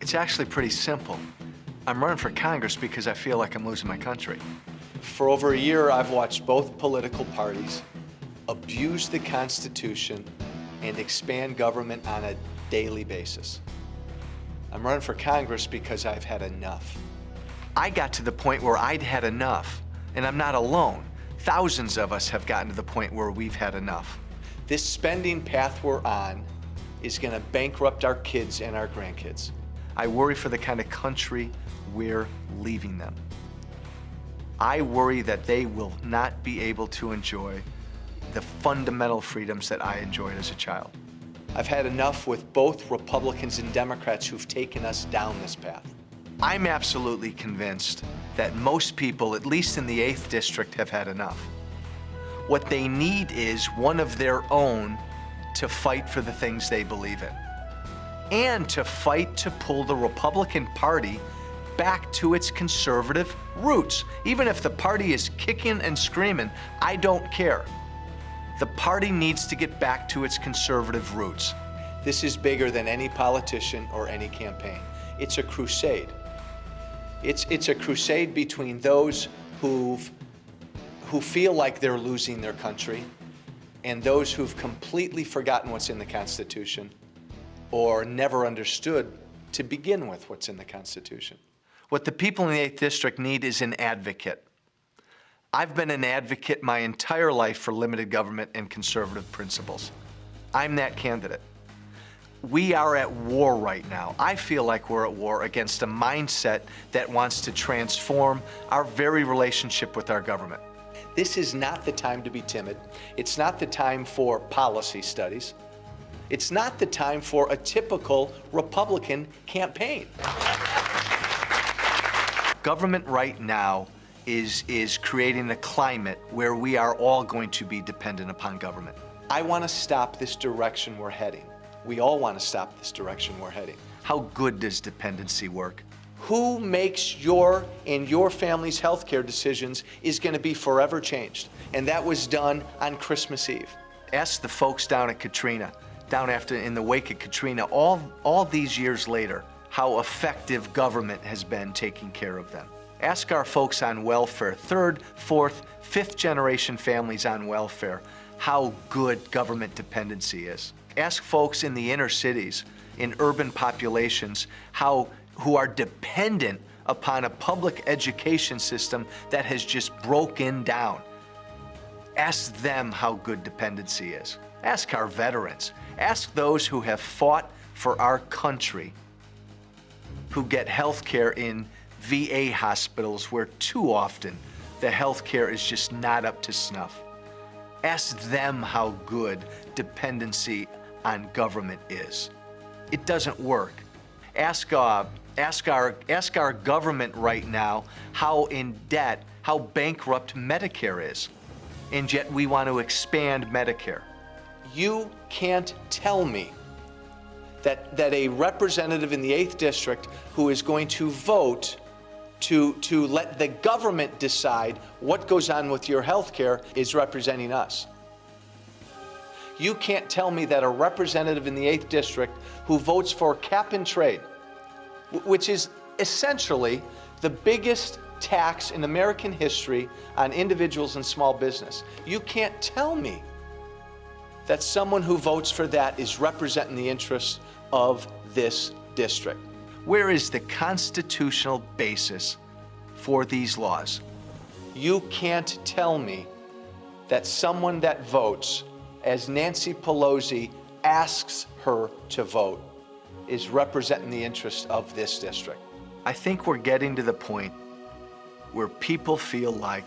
It's actually pretty simple. I'm running for Congress because I feel like I'm losing my country. For over a year, I've watched both political parties abuse the Constitution and expand government on a daily basis. I'm running for Congress because I've had enough. I got to the point where I'd had enough, and I'm not alone. Thousands of us have gotten to the point where we've had enough. This spending path we're on is going to bankrupt our kids and our grandkids. I worry for the kind of country we're leaving them. I worry that they will not be able to enjoy the fundamental freedoms that I enjoyed as a child. I've had enough with both Republicans and Democrats who've taken us down this path. I'm absolutely convinced that most people, at least in the 8th District, have had enough. What they need is one of their own to fight for the things they believe in, and to fight to pull the Republican Party back to its conservative roots. Even if the party is kicking and screaming, I don't care. The party needs to get back to its conservative roots. This is bigger than any politician or any campaign. It's a crusade. It's a crusade between those who feel like they're losing their country and those who've completely forgotten what's in the Constitution or never understood to begin with what's in the Constitution. What the people in the 8th District need is an advocate. I've been an advocate my entire life for limited government and conservative principles. I'm that candidate. We are at war right now. I feel like we're at war against a mindset that wants to transform our very relationship with our government. This is not the time to be timid. It's not the time for policy studies. It's not the time for a typical Republican campaign. Government right now is creating a climate where we are all going to be dependent upon government. I want to stop this direction we're heading. We all want to stop this direction we're heading. How good does dependency work? Who makes your and your family's healthcare decisions is going to be forever changed. And that was done on Christmas Eve. Ask the folks down at Katrina, in the wake of Katrina, all these years later, how effective government has been taking care of them. Ask our folks on welfare, 3rd, 4th, 5th generation families on welfare, how good government dependency is. Ask folks in the inner cities, in urban populations, who are dependent upon a public education system that has just broken down. Ask them how good dependency is. Ask our veterans. Ask those who have fought for our country, who get health care in VA hospitals where too often the health care is just not up to snuff. Ask them how good dependency on government is. It doesn't work. Ask our government right now how in debt, how bankrupt Medicare is. And yet we want to expand Medicare. You can't tell me that a representative in the 8th District who is going to vote to let the government decide what goes on with your health care is representing us. You can't tell me that a representative in the 8th District who votes for cap and trade, which is essentially the biggest tax in American history on individuals and small business. You can't tell me that someone who votes for that is representing the interests of this district. Where is the constitutional basis for these laws? You can't tell me that someone that votes as Nancy Pelosi asks her to vote is representing the interests of this district. I think we're getting to the point where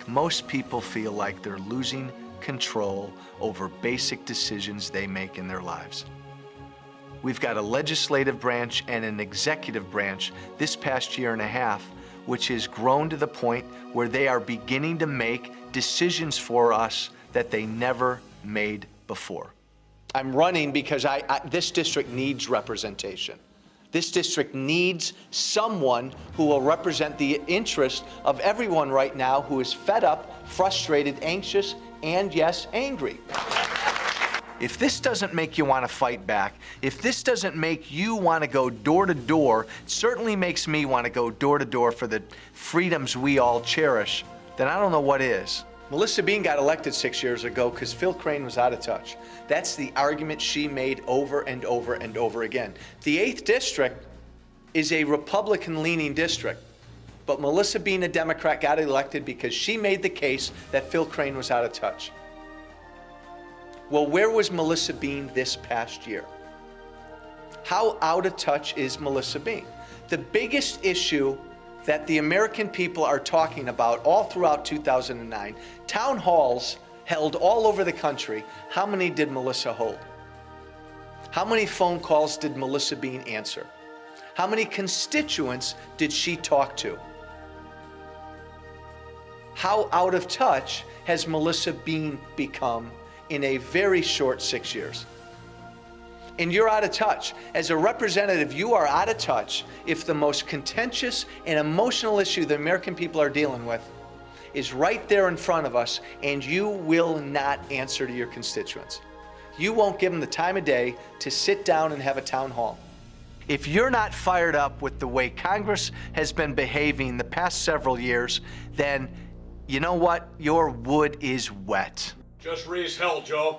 most people feel like they're losing control over basic decisions they make in their lives. We've got a legislative branch and an executive branch this past year and a half, which has grown to the point where they are beginning to make decisions for us that they never made before. I'm running because this district needs representation. This district needs someone who will represent the interest of everyone right now who is fed up, frustrated, anxious, and yes, angry. If this doesn't make you want to fight back, if this doesn't make you want to go door to door, it certainly makes me want to go door to door for the freedoms we all cherish, then I don't know what is. Melissa Bean got elected 6 years ago because Phil Crane was out of touch. That's the argument she made over and over and over again. The 8th district is a Republican-leaning district, but Melissa Bean, a Democrat, got elected because she made the case that Phil Crane was out of touch. Well, where was Melissa Bean this past year? How out of touch is Melissa Bean? The biggest issue that the American people are talking about all throughout 2009, town halls held all over the country. How many did Melissa hold? How many phone calls did Melissa Bean answer? How many constituents did she talk to? How out of touch has Melissa Bean become in a very short 6 years? And you're out of touch. As a representative, you are out of touch if the most contentious and emotional issue the American people are dealing with is right there in front of us, and you will not answer to your constituents. You won't give them the time of day to sit down and have a town hall. If you're not fired up with the way Congress has been behaving the past several years, then you know what? Your wood is wet. Just raise hell, Joe.